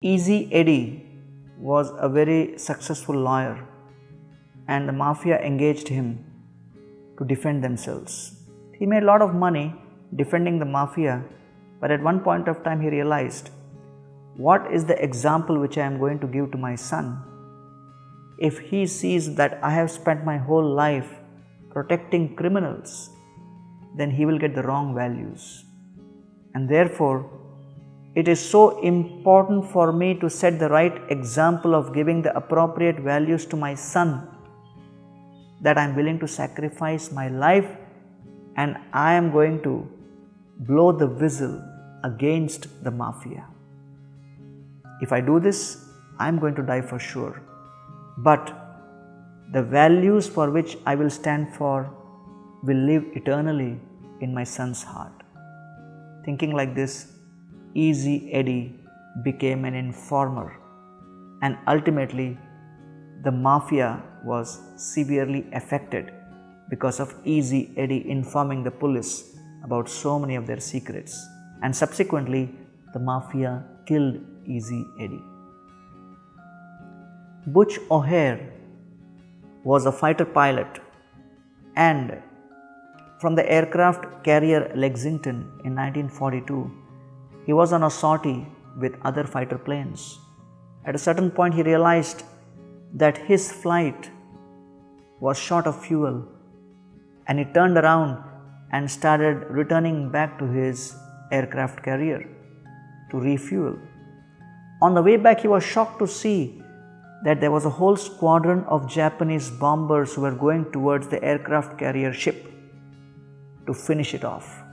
Easy Eddie was a very successful lawyer, and the mafia engaged him to defend themselves. He made a lot of money defending the mafia, but at one point of time he realized, what is the example which I am going to give to my son? If he sees that I have spent my whole life protecting criminals, then he will get the wrong values. And therefore, it is so important for me to set the right example of giving the appropriate values to my son, that I am willing to sacrifice my life and I am going to blow the whistle against the mafia. If I do this, I am going to die for sure. But the values for which I will stand for will live eternally in my son's heart. Thinking like this, Easy Eddie became an informer, and ultimately the mafia was severely affected because of Easy Eddie informing the police about so many of their secrets, and subsequently the mafia killed Easy Eddie. Butch O'Hare was a fighter pilot, and from the aircraft carrier Lexington in 1942, he was on a sortie with other fighter planes. At a certain point, he realized that his flight was short of fuel, and he turned around and started returning back to his aircraft carrier to refuel. On the way back, he was shocked to see that there was a whole squadron of Japanese bombers who were going towards the aircraft carrier ship to finish it off.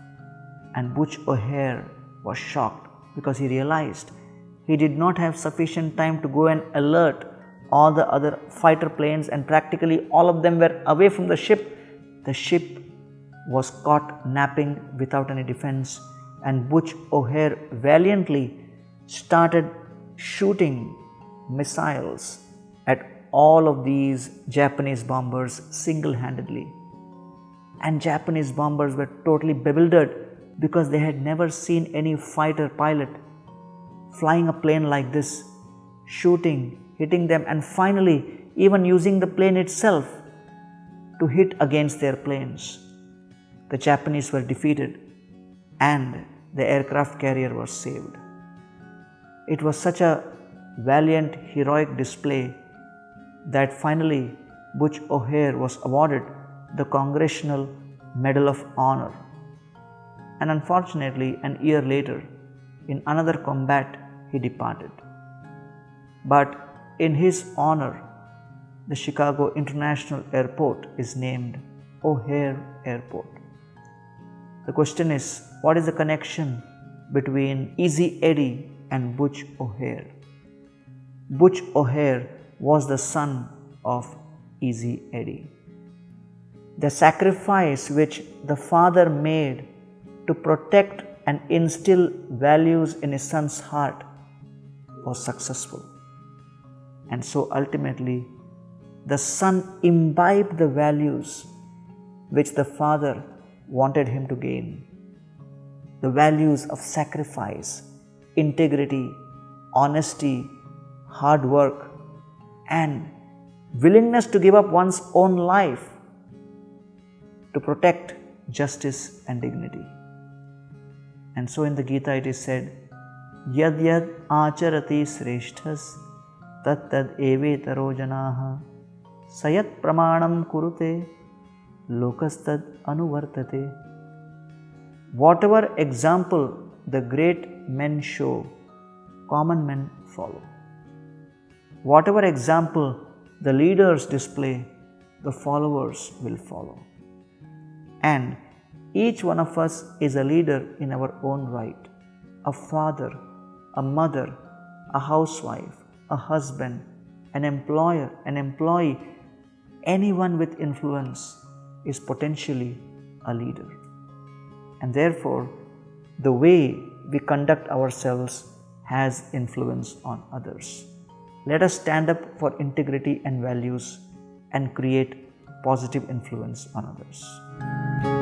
And Butch O'Hare was shocked because he realized he did not have sufficient time to go and alert all the other fighter planes, and practically all of them were away from the ship. The ship was caught napping without any defense, and Butch O'Hare valiantly started shooting missiles at all of these Japanese bombers single-handedly. And Japanese bombers were totally bewildered because they had never seen any fighter pilot flying a plane like this, shooting, hitting them, and finally even using the plane itself to hit against their planes. The Japanese were defeated and the aircraft carrier was saved. It was such a valiant, heroic display that finally Butch O'Hare was awarded the Congressional Medal of Honor. And unfortunately, an year later, in another combat, he departed. But in his honor, the Chicago International Airport is named O'Hare Airport. The question is, what is the connection between Easy Eddie and Butch O'Hare? Butch O'Hare was the son of Easy Eddie. The sacrifice which the father made to protect and instill values in his son's heart was successful. And so ultimately, the son imbibed the values which the father wanted him to gain. The values of sacrifice, integrity, honesty, hard work, and willingness to give up one's own life to protect justice and dignity. And so in the Gita it is said, Yad yad acharati sreshthas tat tad evetaro janaha sayat pramanam kurute lokastad anuvartate. Whatever example the great men show, common men follow. Whatever example the leaders display, the followers will follow. And each one of us is a leader in our own right. A father, a mother, a housewife, a husband, an employer, an employee, anyone with influence is potentially a leader. And therefore, the way we conduct ourselves has influence on others. Let us stand up for integrity and values and create positive influence on others.